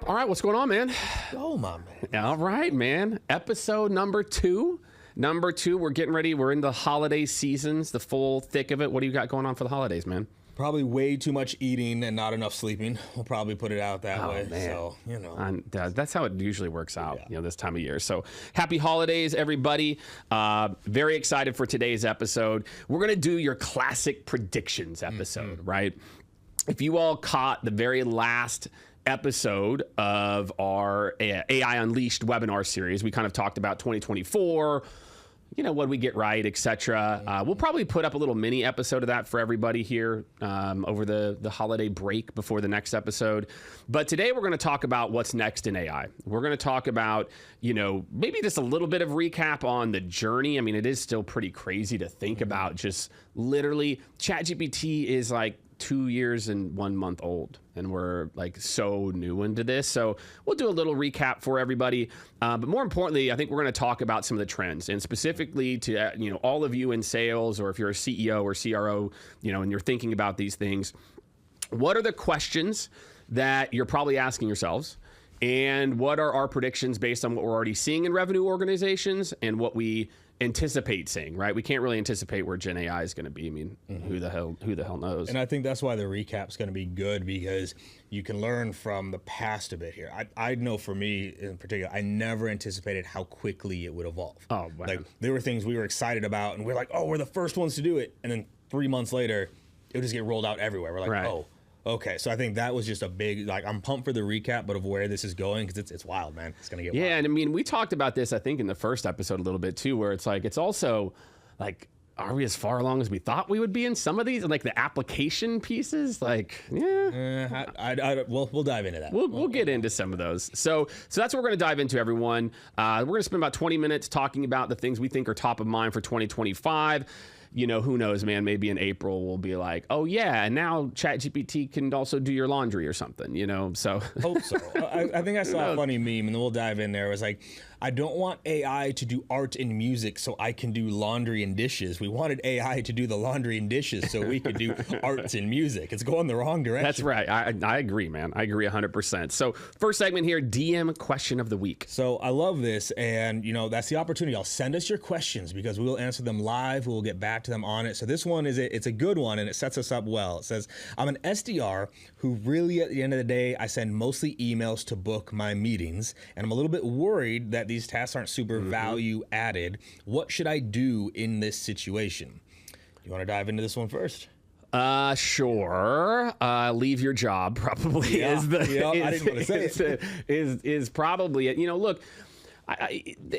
All right, what's going on, man? Oh, my man. All right, man. Episode number two. We're getting ready. We're in the holiday seasons, the full thick of it. What do you got going on for the holidays, man? Probably way too much eating and not enough sleeping. We'll probably put it out that way. Man. So, That's how it usually works out, this time of year. So happy holidays, everybody. Very excited for today's episode. We're going to do your classic predictions episode, right? If you all caught the very last episode of our AI Unleashed webinar series, we kind of talked about 2024, what we get right, etc. We'll probably put up a little mini episode of that for everybody here over the holiday break before the next episode. But today we're going to talk about what's next in AI. We're going to talk about, maybe just a little bit of recap on the journey. I mean, it is still pretty crazy to think about. Just literally, ChatGPT is like 2 years and 1 month old, and we're like so new into this. So we'll do a little recap for everybody. But more importantly, I think we're going to talk about some of the trends, and specifically to, all of you in sales, or if you're a CEO or CRO, and you're thinking about these things, what are the questions that you're probably asking yourselves? And what are our predictions based on what we're already seeing in revenue organizations and what we anticipate seeing, right? We can't really anticipate where Gen AI is going to be. I mean, who the hell knows? And I think that's why the recap's going to be good, because you can learn from the past a bit here. I know for me in particular, I never anticipated how quickly it would evolve. Oh, wow. Like, there were things we were excited about, and we're like, oh, we're the first ones to do it. And then 3 months later, it would just get rolled out everywhere. We're like, right. Oh, okay. So I think that was just a big, I'm pumped for the recap, but of where this is going, because it's wild, man. It's going to get wild. Yeah, and I mean, we talked about this, I think, in the first episode a little bit too, where it's like, it's also like, are we as far along as we thought we would be in some of these? Like the application pieces, like, yeah. We'll dive into that. We'll get into some of those. So that's what we're going to dive into, everyone. We're going to spend about 20 minutes talking about the things we think are top of mind for 2025. Who knows, man, maybe in April we'll be like, oh yeah, and now ChatGPT can also do your laundry or something, so. Hope so. I think I saw a funny meme, and then we'll dive in there. It was like, I don't want AI to do art and music so I can do laundry and dishes. We wanted AI to do the laundry and dishes so we could do arts and music. It's going the wrong direction. That's right. I agree, man. I agree 100%. So first segment here, DM question of the week. So I love this, and that's the opportunity. Y'all send us your questions, because we will answer them live. We'll get back to them on it. So this one it's a good one, and it sets us up well. It says, I'm an SDR who really, at the end of the day, I send mostly emails to book my meetings, and I'm a little bit worried that these tasks aren't super value added. What should I do in this situation? You want to dive into this one first? Sure. Leave your job probably I didn't want to say it. Is probably it. Look,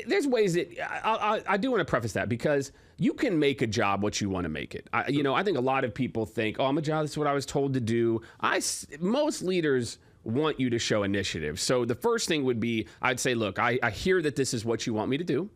there's ways that I do want to preface that, because you can make a job what you want to make it. I think a lot of people think, oh, I'm a job, this is what I was told to do. Most leaders want you to show initiative. So the first thing would be, I'd say, look, I hear that this is what you want me to do.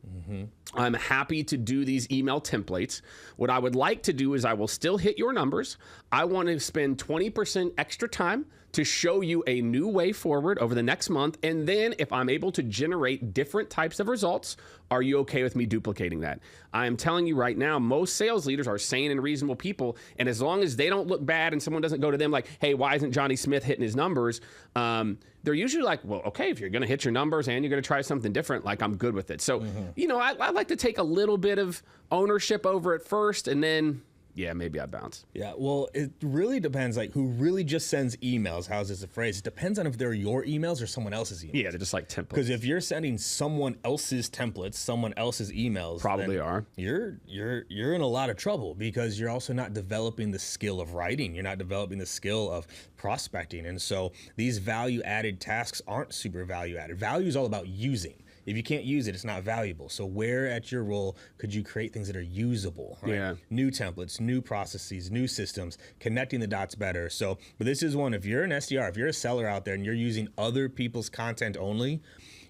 I'm happy to do these email templates. What I would like to do is I will still hit your numbers. I want to spend 20% extra time to show you a new way forward over the next month. And then if I'm able to generate different types of results, are you okay with me duplicating that? I am telling you right now, most sales leaders are sane and reasonable people. And as long as they don't look bad and someone doesn't go to them like, hey, why isn't Johnny Smith hitting his numbers? They're usually like, well, okay, if you're going to hit your numbers and you're going to try something different, like, I'm good with it. So, I like to take a little bit of ownership over it first, and then, yeah, maybe I bounce. Yeah, well, it really depends, like, who really just sends emails. How's this a phrase? It depends on if they're your emails or someone else's emails. Yeah, they're just like templates. Because if you're sending someone else's templates, someone else's emails, probably are. You're in a lot of trouble, because you're also not developing the skill of writing. You're not developing the skill of prospecting. And so these value-added tasks aren't super value-added. Value is all about using. If you can't use it, it's not valuable. So where at your role could you create things that are usable? Right? Yeah. New templates, new processes, new systems, connecting the dots better. So, but this is one, if you're an SDR, if you're a seller out there and you're using other people's content only,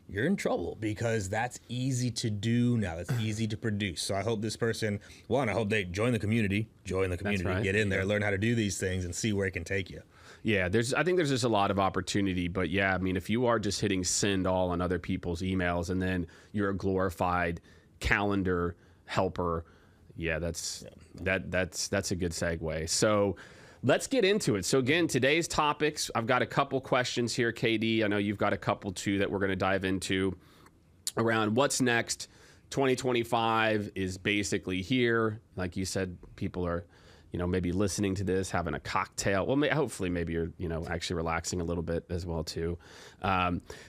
you're in trouble, because that's easy to do now. It's easy to produce. So I hope this person, I hope they join the community, right. Get in there, learn how to do these things, and see where it can take you. Yeah, I think there's just a lot of opportunity, but yeah, I mean, if you are just hitting send all on other people's emails and then you're a glorified calendar helper, yeah, that's a good segue. So let's get into it. So again, today's topics, I've got a couple questions here, KD. I know you've got a couple too that we're going to dive into around what's next. 2025 is basically here. Like you said, people are, maybe listening to this, having a cocktail. Well, hopefully maybe you're, actually relaxing a little bit as well too.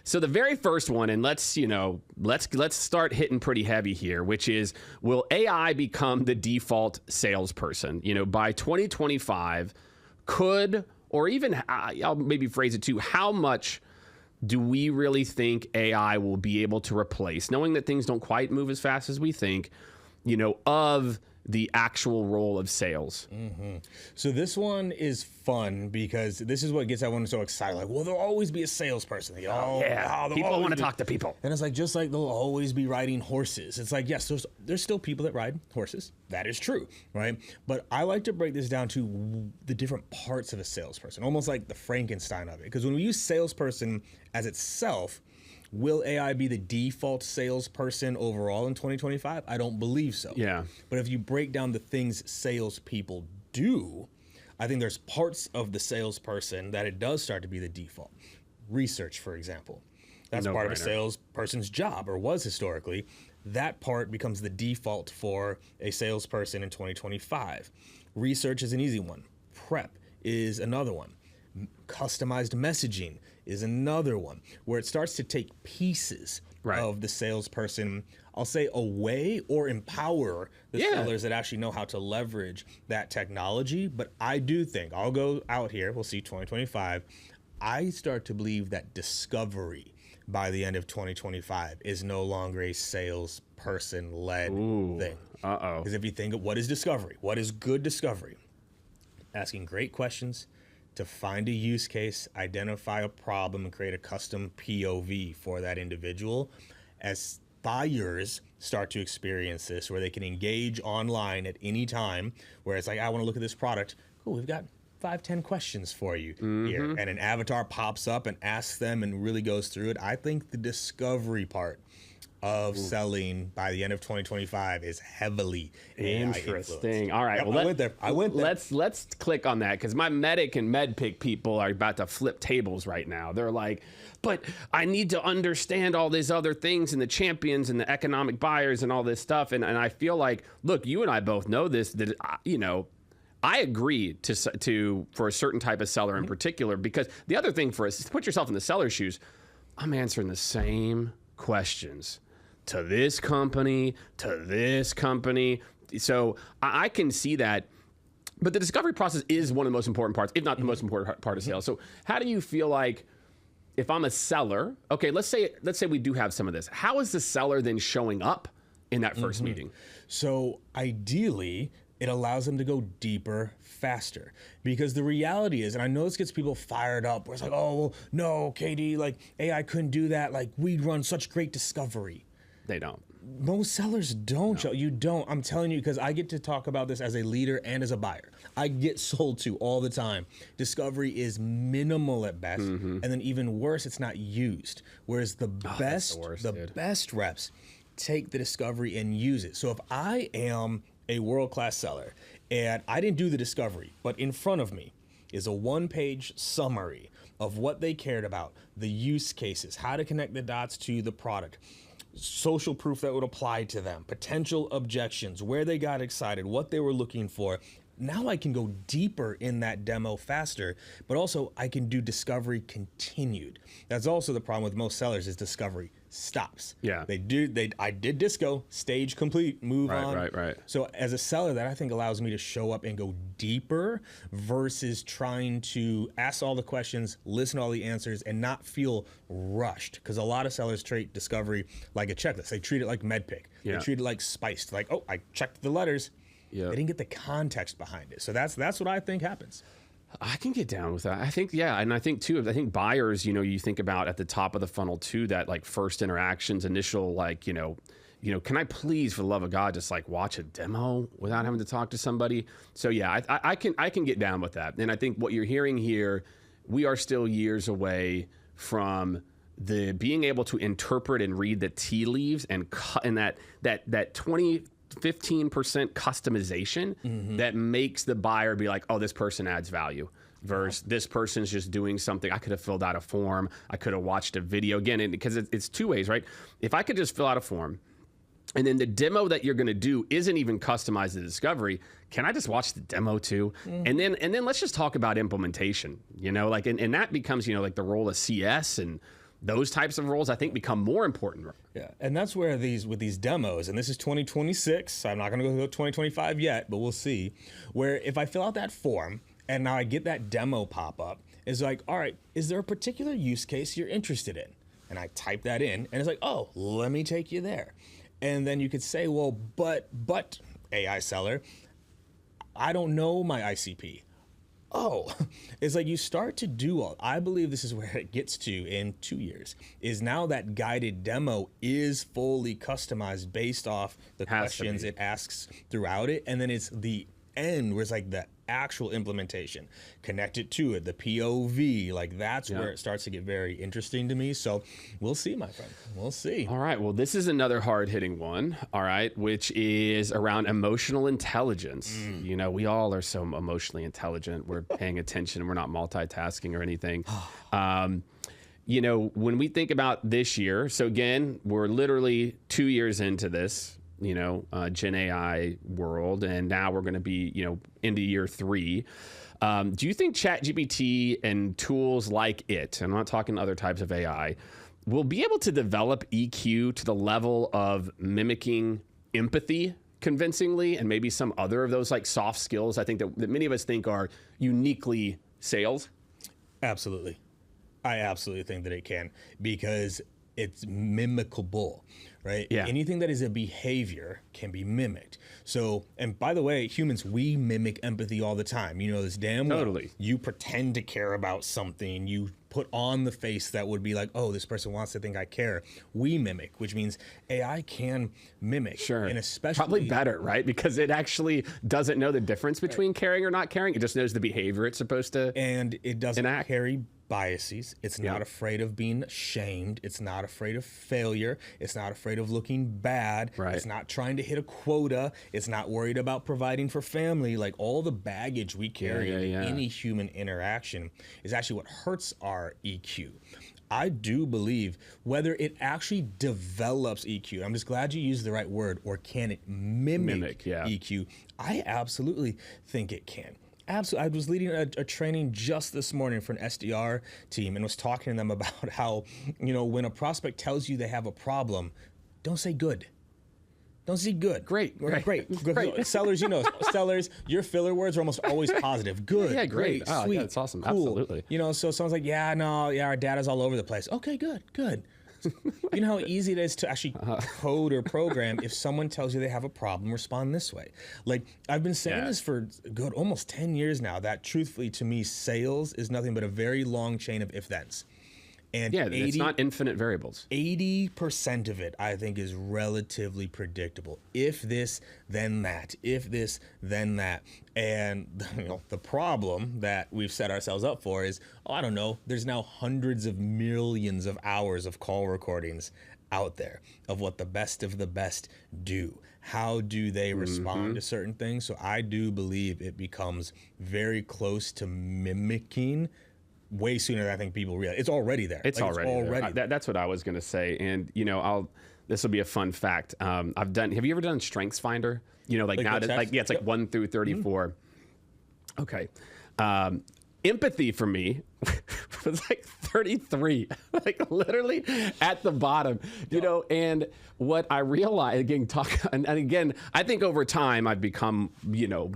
So the very first one, and let's start hitting pretty heavy here, which is, will AI become the default salesperson? By 2025, could, or even I'll maybe phrase it too, how much do we really think AI will be able to replace, knowing that things don't quite move as fast as we think, of the actual role of sales? Mm-hmm. So this one is fun because this is what gets everyone so excited. Like, well, there'll always be a salesperson. People want to talk to people. And it's like, just like they'll always be riding horses. It's like, yes, there's still people that ride horses. That is true, right? But I like to break this down to the different parts of a salesperson, almost like the Frankenstein of it. Because when we use salesperson as itself, will AI be the default salesperson overall in 2025? I don't believe so. Yeah. But if you break down the things salespeople do, I think there's parts of the salesperson that it does start to be the default. Research, for example. That's part of a salesperson's job, or was historically. That part becomes the default for a salesperson in 2025. Research is an easy one. Prep is another one. Customized messaging is another one, where it starts to take pieces of the salesperson, I'll say, away or empower the sellers that actually know how to leverage that technology. But I do think, I'll go out here, we'll see 2025, I start to believe that discovery by the end of 2025 is no longer a salesperson-led thing. Because if you think of what is discovery, what is good discovery? Asking great questions to find a use case, identify a problem, and create a custom POV for that individual. As buyers start to experience this, where they can engage online at any time, where it's like, I want to look at this product. Cool, we've got 5-10 questions for you here. And an avatar pops up and asks them and really goes through it. I think the discovery part of selling by the end of 2025 is heavily interesting. All right, well, I went there. Let's click on that, because my medic and medpic people are about to flip tables right now. They're like, but I need to understand all these other things and the champions and the economic buyers and all this stuff. And I feel like, look, you and I both know this, that I agree to for a certain type of seller in particular, because the other thing for us is to put yourself in the seller's shoes. I'm answering the same questions to this company, to this company. So I can see that. But the discovery process is one of the most important parts, if not the most important part of sales. So how do you feel like, if I'm a seller, okay, let's say we do have some of this. How is the seller then showing up in that first meeting? So ideally, it allows them to go deeper, faster. Because the reality is, and I know this gets people fired up, where it's like, oh, well, no, KD, like AI couldn't do that. Like, we run such great discovery. They don't. Most sellers don't. No. You don't. I'm telling you, because I get to talk about this as a leader and as a buyer. I get sold to all the time. Discovery is minimal at best, and then even worse, it's not used. Whereas the best reps take the discovery and use it. So if I am a world-class seller and I didn't do the discovery, but in front of me is a one-page summary of what they cared about, the use cases, how to connect the dots to the product, social proof that would apply to them, potential objections, where they got excited, what they were looking for. Now I can go deeper in that demo faster, but also I can do discovery continued. That's also the problem with most sellers, is discovery stops. Yeah. I did disco, stage complete, move on. Right. So as a seller, that I think allows me to show up and go deeper versus trying to ask all the questions, listen to all the answers, and not feel rushed. Because a lot of sellers treat discovery like a checklist. They treat it like MedPick. They treat it like spiced. Like, oh, I checked the letters. They didn't get the context behind it. So that's what I think happens. I can get down with that. I think, and I think too, buyers, you think about at the top of the funnel too, that like first interactions, initial, like, can I please, for the love of God, just like watch a demo without having to talk to somebody? So yeah, I can get down with that. And I think what you're hearing here, we are still years away from the being able to interpret and read the tea leaves and cut in that 20 15% customization that makes the buyer be like, oh, this person adds value. Versus this person's just doing something. I could have filled out a form. I could have watched a video. Again, because it's two ways, right? If I could just fill out a form, and then the demo that you're going to do isn't even customized to discovery, can I just watch the demo too? And then let's just talk about implementation. Like and that becomes like the role of CS and those types of roles, I think, become more important. Yeah, and that's where with these demos, and this is 2026. So I'm not going to go to 2025 yet, but we'll see. Where if I fill out that form. And now I get that demo pop up. It's like, all right, is there a particular use case you're interested in? And I type that in, and it's like, oh, let me take you there. And then you could say, well, but AI seller, I don't know my ICP. Oh, it's like you start to do all. I believe this is where it gets to in 2 years. Is now that guided demo is fully customized based off the questions it asks throughout it, and then it's the end where it's like the actual implementation, connect it to it, the POV, like that's where it starts to get very interesting to me. So we'll see, my friend. We'll see. All right. Well, this is another hard-hitting one, all right, which is around emotional intelligence. We all are so emotionally intelligent. We're paying attention. We're not multitasking or anything. When we think about this year, so again, we're literally 2 years into this, Gen AI world, and now we're going to be, into year 3. Do you think ChatGPT and tools like it, and I'm not talking other types of AI, will be able to develop EQ to the level of mimicking empathy convincingly, and maybe some other of those like soft skills I think that many of us think are uniquely sales? Absolutely. I absolutely think that it can, because it's mimicable, right? Yeah. Anything that is a behavior can be mimicked. So, and by the way, humans, we mimic empathy all the time. You know this damn well. Totally. You pretend to care about something. You put on the face that would be like, oh, this person wants to think I care. We mimic, which means AI can mimic. Sure. And especially probably better, right? Because it actually doesn't know the difference between caring or not caring. It just knows the behavior it's supposed to and it doesn't enact. carry biases. It's not afraid of being shamed. It's not afraid of failure. It's not afraid of looking bad. Right. It's not trying to hit a quota. It's not worried about providing for family. Like all the baggage we carry in any human interaction is actually what hurts our EQ. I do believe whether it actually develops EQ, I'm just glad you used the right word, or can it mimic EQ? I absolutely think it can. Absolutely. I was leading a training just this morning for an SDR team and was talking to them about how, when a prospect tells you they have a problem, don't say good. Don't say good. Great. Sellers, sellers, your filler words are almost always positive. Good. Yeah, great. Sweet. Oh, yeah, that's awesome. Cool. Absolutely. So someone's like, our data's all over the place. Okay, good. You know how easy it is to actually code or program. If someone tells you they have a problem, respond this way. Like I've been saying this for almost 10 years now, that truthfully to me, sales is nothing but a very long chain of if-thens. And it's not infinite variables. 80% of it, I think, is relatively predictable. If this, then that. If this, then that. And the problem that we've set ourselves up for is, there's now hundreds of millions of hours of call recordings out there of what the best of the best do. How do they respond to certain things? So I do believe it becomes very close to mimicking way sooner than I think people realize. It's already there. It's already there. That's what I was going to say. And, this will be a fun fact. Have you ever done Strengths Finder? It's like 1 through 34. Okay. Empathy for me was like 33, like literally at the bottom, and what I realized, again, I think over time I've become,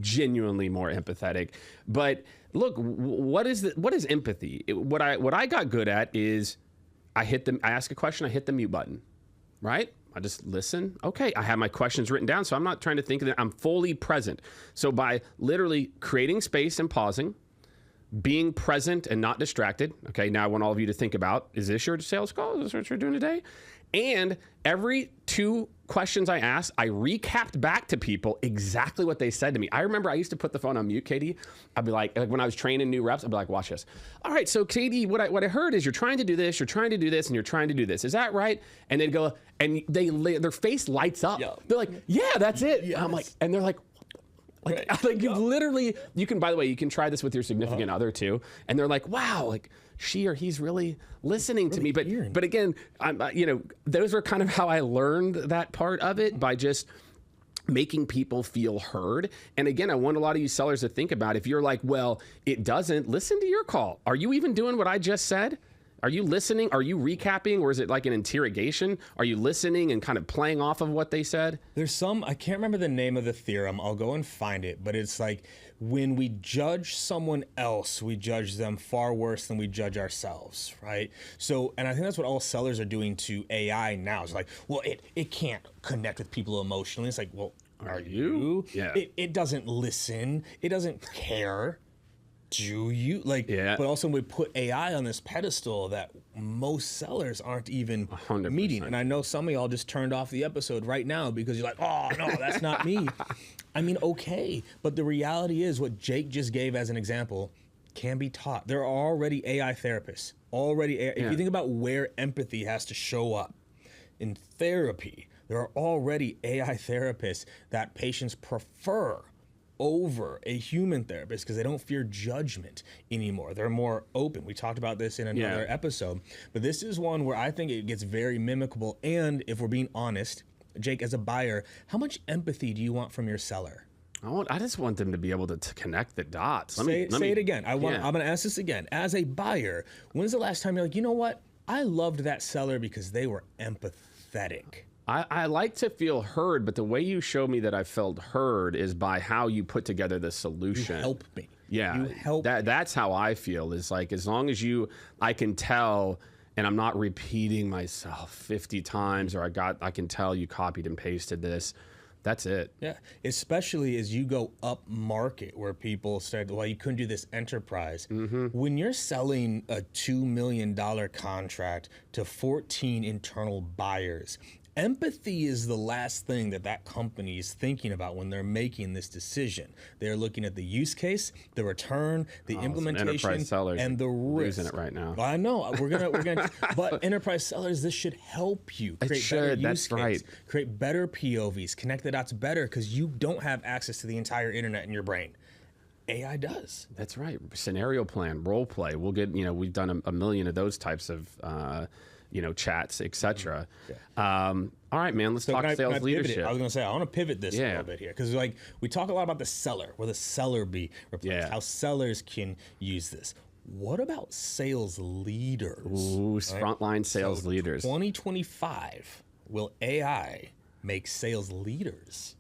genuinely more empathetic. But look, what is empathy? What I got good at is I ask a question, I hit the mute button, right? I just listen. Okay, I have my questions written down, so I'm not trying to think of it. I'm fully present. So by literally creating space and pausing, being present and not distracted. Okay, now I want all of you to think about, is this your sales call? Is this what you're doing today? And every 2 questions I asked, I recapped back to people exactly what they said to me. I remember I used to put the phone on mute, Katie. I'd be like when I was training new reps, I'd be like, watch this. All right, so Katie, what I heard is you're trying to do this, you're trying to do this, and you're trying to do this. Is that right? And they'd go, and their face lights up. Yeah. They're like, yeah, that's it. Yes. I'm like, and they're like, like you literally, you can, by the way, you can try this with your significant other too. And they're like, wow, like she or he's really listening to me. But again, those are kind of how I learned that part of it, by just making people feel heard. And again, I want a lot of you sellers to think about, if you're like, well, it doesn't, listen to your call. Are you even doing what I just said? Are you listening? Are you recapping? Or is it like an interrogation? Are you listening and kind of playing off of what they said? There's some, I can't remember the name of the theorem. I'll go and find it. But it's like, when we judge someone else, we judge them far worse than we judge ourselves, right? So, and I think that's what all sellers are doing to AI now. It's like, well, it can't connect with people emotionally. It's like, well, are you? Yeah. It doesn't listen. It doesn't care. Do you? But also we put AI on this pedestal that most sellers aren't even 100%. meeting. And I know some of y'all just turned off the episode right now because you're like, oh, no, that's not me. I mean, okay. But the reality is what Jake just gave as an example can be taught. There are already AI therapists. If you think about where empathy has to show up in therapy, there are already AI therapists that patients prefer over a human therapist because they don't fear judgment anymore. They're more open. We talked about this in another episode, but this is one where I think it gets very mimicable. And if we're being honest, Jake, as a buyer, how much empathy do you want from your seller? I just want them to be able to connect the dots. Say it again. I'm going to ask this again. As a buyer, when's the last time you're like, you know what? I loved that seller because they were empathetic. I like to feel heard, but the way you show me that I felt heard is by how you put together the solution. You help me. Yeah, you help me. That's how I feel. Is like, as long as I can tell, and I'm not repeating myself 50 times, or I can tell you copied and pasted this. That's it. Yeah, especially as you go up market where people said, well, you couldn't do this enterprise. Mm-hmm. When you're selling a $2 million contract to 14 internal buyers, empathy is the last thing that company is thinking about when they're making this decision. They're looking at the use case, the return, the implementation, and the risk. Losing it right now. Well, I know we're gonna. But enterprise sellers, this should help you create better use case, create better POVs, connect the dots better, because you don't have access to the entire internet in your brain. AI does. That's right. Scenario plan, role play. We'll get. We've done a million of those types of. Chats, etc. All right, man, let's talk sales leadership. I was going to say, I want to pivot this a little bit here, because we talk a lot about the seller, where the seller be replaced, how sellers can use this. What about sales leaders? Ooh, frontline sales leaders. 2025, will AI make sales leaders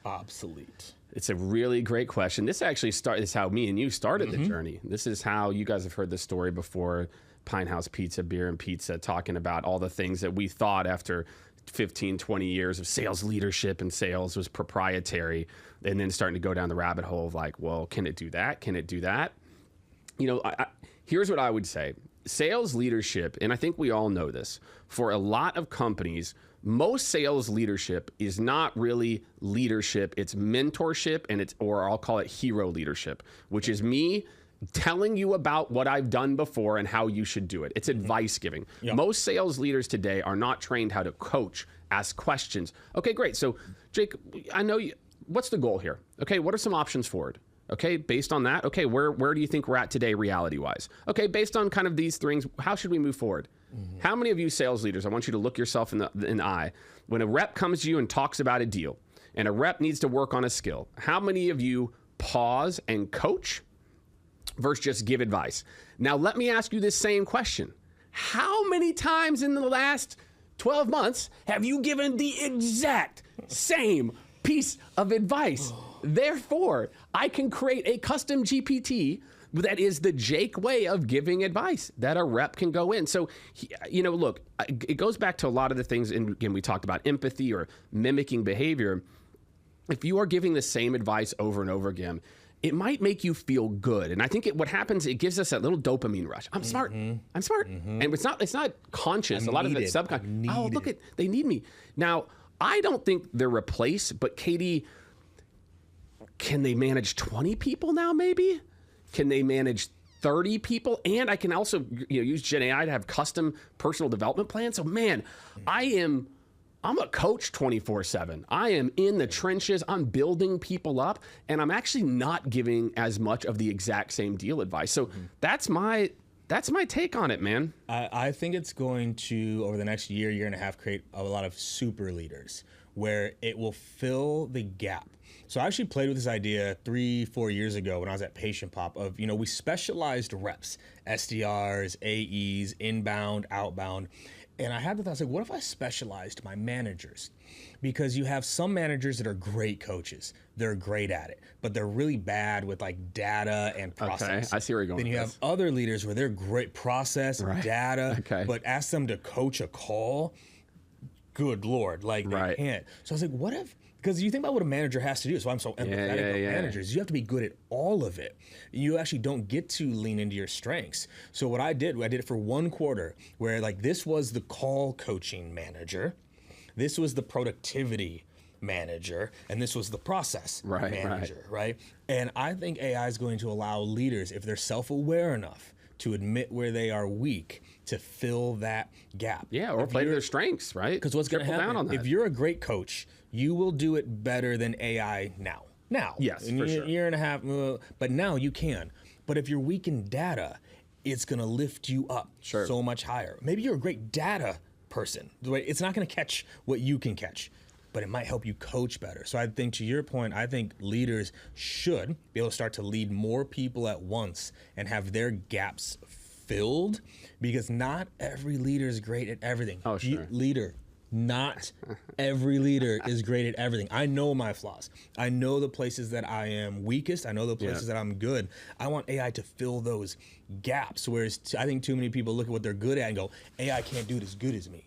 obsolete? It's a really great question. This actually is how me and you started the journey. This is how you guys have heard the story before. Pine House Pizza, Beer and Pizza, talking about all the things that we thought after 15, 20 years of sales leadership and sales was proprietary, and then starting to go down the rabbit hole of like, well, can it do that? Can it do that? Here's what I would say. Sales leadership, and I think we all know this, for a lot of companies, most sales leadership is not really leadership. It's mentorship, or I'll call it hero leadership, which is me telling you about what I've done before and how you should do it. It's advice giving. Yep. Most sales leaders today are not trained how to coach, ask questions. Okay, great. So Jake, I know you, what's the goal here? Okay, what are some options forward? Okay, based on that, okay, where do you think we're at today reality-wise? Okay, based on kind of these things, how should we move forward? Mm-hmm. How many of you sales leaders, I want you to look yourself in the eye, when a rep comes to you and talks about a deal, and a rep needs to work on a skill, how many of you pause and coach versus just give advice? Now, let me ask you this same question. How many times in the last 12 months have you given the exact same piece of advice? Therefore, I can create a custom GPT that is the Jake way of giving advice that a rep can go in. So, look, it goes back to a lot of the things, and again, we talked about empathy or mimicking behavior. If you are giving the same advice over and over again, it might make you feel good. And I think what happens, it gives us that little dopamine rush. I'm smart. I'm smart. And it's not conscious. A lot of it's subconscious. Oh, look at, they need me. Now, I don't think they're replaced, but Katie, can they manage 20 people now maybe? Can they manage 30 people? And I can also use Gen AI to have custom personal development plans. So man, I'm a coach 24/7. I am in the trenches. I'm building people up, and I'm actually not giving as much of the exact same deal advice. So that's my take on it, man. I think it's going to, over the next year and a half, create a lot of super leaders where it will fill the gap. So I actually played with this idea 3-4 years ago when I was at Patient Pop of, we specialized reps, SDRs, AEs, inbound, outbound. And I had the thought, I was like, what if I specialized my managers? Because you have some managers that are great coaches. They're great at it, but they're really bad with like data and process. Okay, I see where you're going. Then you have other leaders where they're great process, data, but ask them to coach a call. Good Lord, like they can't. So I was like, what if, because you think about what a manager has to do. So I'm so empathetic with managers. You have to be good at all of it. You actually don't get to lean into your strengths. So what I did it for 1 quarter where like this was the call coaching manager. This was the productivity manager. And this was the process manager, right? And I think AI is going to allow leaders, if they're self-aware enough, to admit where they are weak, to fill that gap. Yeah, or play to their strengths, right? Because what's going to happen, if you're a great coach, you will do it better than AI now. Yes, in for sure. Year and a half, but now you can. But if you're weak in data, it's going to lift you up so much higher. Maybe you're a great data person. It's not going to catch what you can catch, but it might help you coach better. So I think, to your point, I think leaders should be able to start to lead more people at once and have their gaps filled, because not every leader is great at everything. Oh, sure. Not every leader is great at everything. I know my flaws. I know the places that I am weakest. I know the places that I'm good. I want AI to fill those gaps, whereas I think too many people look at what they're good at and go, AI can't do it as good as me.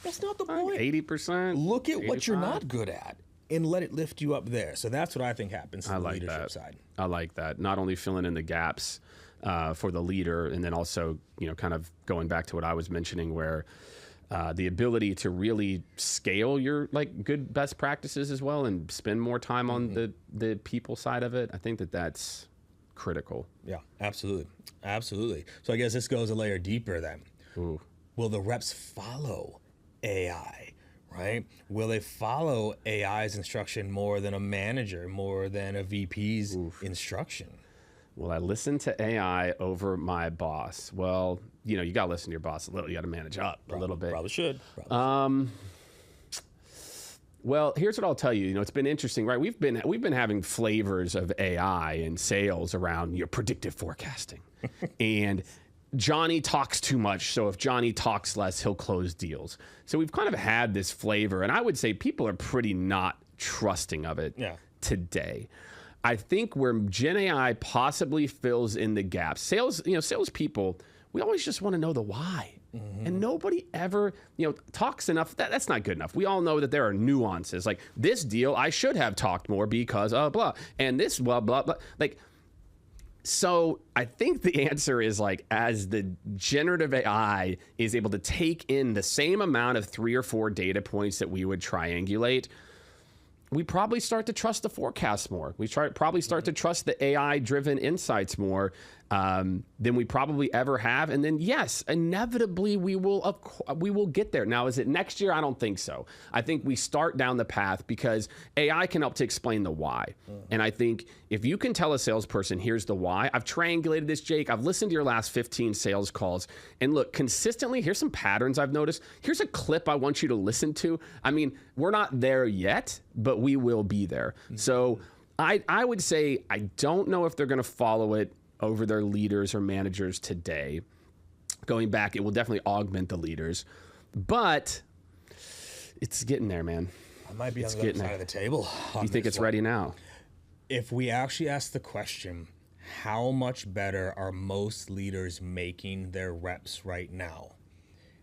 That's not the point. 80%. Look at what you're not good at and let it lift you up there. So that's what I think happens on the leadership side. I like that. Not only filling in the gaps for the leader, and then also, kind of going back to what I was mentioning, where the ability to really scale your good best practices as well, and spend more time on the people side of it. I think that's critical. Yeah, absolutely. So I guess this goes a layer deeper then. Ooh. Will the reps follow AI, right? Will they follow AI's instruction more than a manager, more than a VP's instruction? Will I listen to AI over my boss? Well, you got to listen to your boss a little. You got to manage up a little bit. Probably should. Well, here's what I'll tell you. It's been interesting, right? We've been having flavors of AI in sales around predictive forecasting, and Johnny talks too much. So if Johnny talks less, he'll close deals. So we've kind of had this flavor, and I would say people are pretty not trusting of it today. I think where Gen AI possibly fills in the gaps, salespeople, we always just want to know the why. And nobody ever, talks enough. That's not good enough. We all know that there are nuances. Like this deal, I should have talked more because blah, and this blah, blah, blah. So I think the answer is as the generative AI is able to take in the same amount of 3 or 4 data points that we would triangulate, we probably start to trust the forecast more. We probably start to trust the AI-driven insights more than we probably ever have. And then, yes, inevitably we will get there. Now, is it next year? I don't think so. I think we start down the path because AI can help to explain the why. And I think if you can tell a salesperson, here's the why. I've triangulated this, Jake. I've listened to your last 15 sales calls. And look, consistently, here's some patterns I've noticed. Here's a clip I want you to listen to. I mean, we're not there yet, but we will be there. So I would say I don't know if they're going to follow it over their leaders or managers today. Going back, it will definitely augment the leaders, but it's getting there, man. I might be on the other side of the table. You think it's ready now? If we actually ask the question, how much better are most leaders making their reps right now?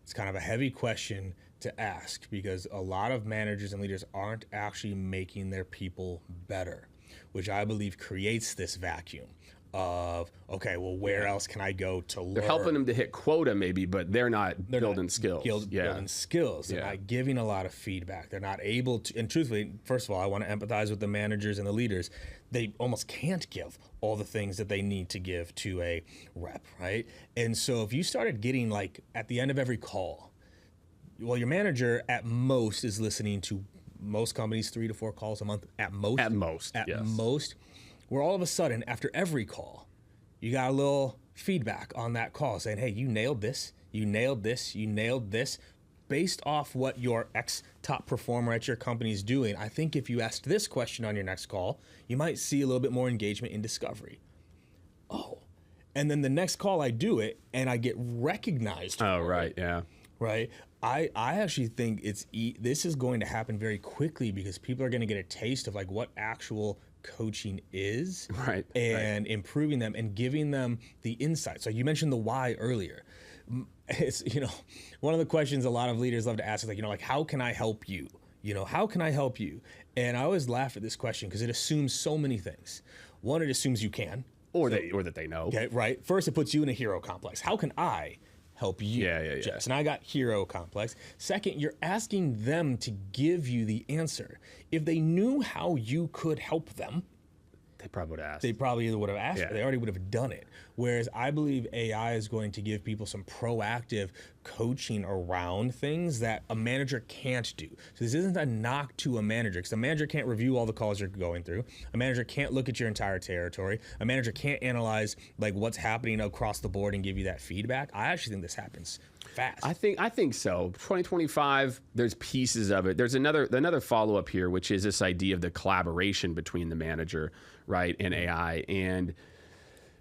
It's kind of a heavy question to ask because a lot of managers and leaders aren't actually making their people better. which I believe creates this vacuum of, okay, well, where else can I go to learn? They're helping them to hit quota maybe, but they're not building skills. Building skills. They're not giving a lot of feedback. They're not able to, and truthfully, first of all, I want to empathize with the managers and the leaders. They almost can't give all the things that they need to give to a rep, right? And so if you started getting like at the end of every call, well, your manager at most is listening to most companies 3 to 4 calls a month at most. At most, most. Where all of a sudden, after every call, you got a little feedback on that call saying, hey, you nailed this, you nailed this, you nailed this. Based off what your top performer at your company is doing, I think if you asked this question on your next call, you might see a little bit more engagement in discovery. Oh, and then the next call I do it and I get recognized. Oh, right, yeah. Right. I actually think this is going to happen very quickly because people are going to get a taste of like what actual coaching is, right, and improving them and giving them the insights. So you mentioned the why earlier. It's, one of the questions a lot of leaders love to ask is like, how can I help you? How can I help you? And I always laugh at this question because it assumes so many things. One, it assumes you can. Or that they know. Okay, right. First, it puts you in a hero complex. How can I help you? Jess? And I got hero complex. Second, you're asking them to give you the answer. If they knew how you could help them, they probably would have asked. They probably would have asked. They already would have done it. Whereas I believe AI is going to give people some proactive coaching around things that a manager can't do. So this isn't a knock to a manager, because a manager can't review all the calls you're going through. A manager can't look at your entire territory. A manager can't analyze like what's happening across the board and give you that feedback. I actually think this happens fast. I think so. 2025, there's pieces of it. There's another follow-up here, which is this idea of the collaboration between the manager, right, and AI. And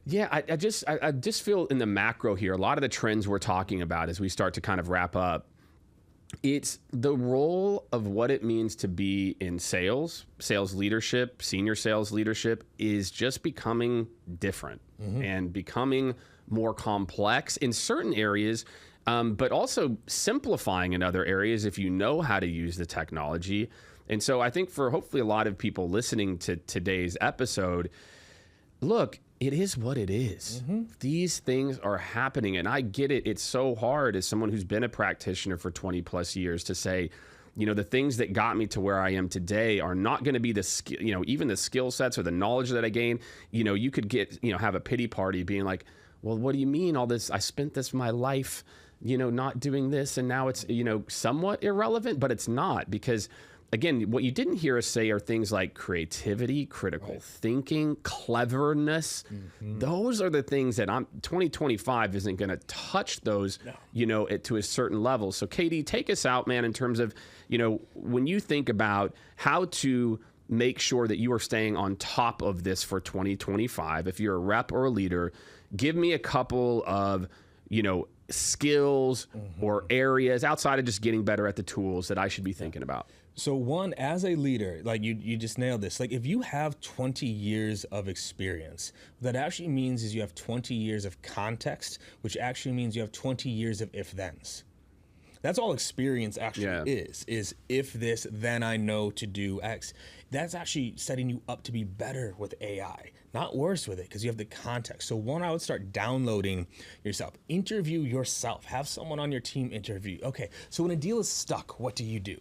yeah, I just feel in the macro here, a lot of the trends we're talking about as we start to kind of wrap up, it's the role of what it means to be in sales leadership, senior sales leadership is just becoming different and becoming more complex in certain areas, but also simplifying in other areas if you know how to use the technology. And so I think for hopefully a lot of people listening to today's episode, look, it is what it is. These things are happening, and I get it. It's so hard as someone who's been a practitioner for 20 plus years to say, the things that got me to where I am today are not going to be the skill, even the skill sets or the knowledge that I gained. You could get, have a pity party being like, well, what do you mean all this? I spent my life, not doing this, and now it's, somewhat irrelevant, but it's not, because again, what you didn't hear us say are things like creativity, critical thinking, cleverness. Those are the things that 2025 isn't going to touch those, to a certain level. So KD, take us out, man, in terms of, when you think about how to make sure that you are staying on top of this for 2025, if you're a rep or a leader, give me a couple of, skills or areas outside of just getting better at the tools that I should be thinking about. So one, as a leader, like you just nailed this. Like if you have 20 years of experience, what that actually means is you have 20 years of context, which actually means you have 20 years of if-thens. That's all experience actually is if this, then I know to do X. That's actually setting you up to be better with AI, not worse with it, because you have the context. So one, I would start downloading yourself. Interview yourself. Have someone on your team interview. Okay, so when a deal is stuck, what do you do?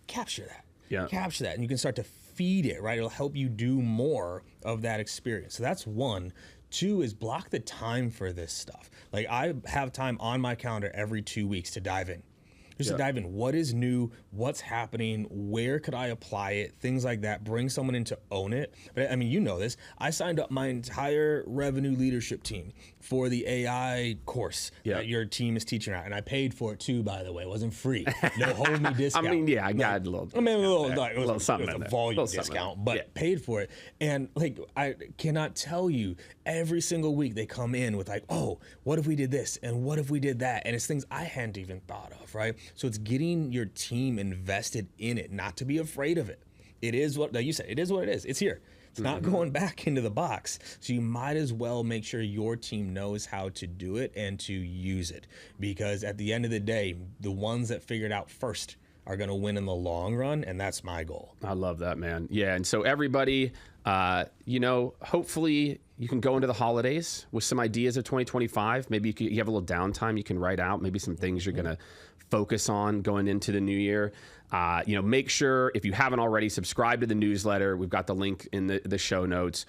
Capture that. Capture that, and you can start to feed it, right? It'll help you do more of that experience. So that's one. Two is block the time for this stuff. Like I have time on my calendar every 2 weeks to dive in. Just to dive in. What is new? What's happening? Where could I apply it? Things like that. Bring someone in to own it. But I mean, you know this. I signed up my entire revenue leadership team for the AI course that your team is teaching at. And I paid for it too, by the way. It wasn't free. No hold me discount. I got a little. It was a volume discount, but paid for it. And like, I cannot tell you, every single week they come in with like, oh, what if we did this? And what if we did that? And it's things I hadn't even thought of, right? So it's getting your team invested in it, not to be afraid of it. It is what, like you said, it is what it is. It's here. It's not going back into the box. So you might as well make sure your team knows how to do it and to use it. Because at the end of the day, the ones that figure it out first are going to win in the long run, and that's my goal. I love that, man. Yeah, and so everybody, hopefully you can go into the holidays with some ideas of 2025. Maybe you have a little downtime you can write out, maybe some things you're going to focus on going into the new year. Make sure, if you haven't already, subscribe to the newsletter. We've got the link in the show notes.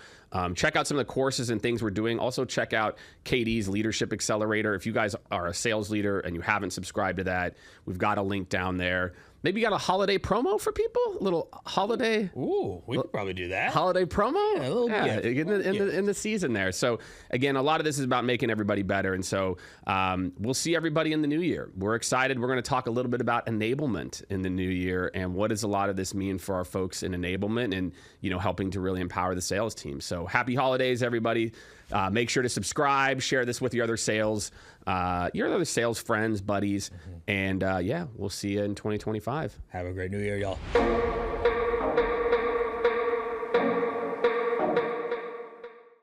Check out some of the courses and things we're doing. Also check out KD's Leadership Accelerator. If you guys are a sales leader and you haven't subscribed to that, we've got a link down there. Maybe you got a holiday promo for people? A little holiday? Ooh, we could probably do that. Holiday promo? Yeah, a little bit. In the season there. So, again, a lot of this is about making everybody better. And so we'll see everybody in the new year. We're excited. We're going to talk a little bit about enablement in the new year and what does a lot of this mean for our folks in enablement and, helping to really empower the sales team. So happy holidays, everybody. Make sure to subscribe, share this with your other sales friends, buddies. And we'll see you in 2025. Have a great new year, y'all.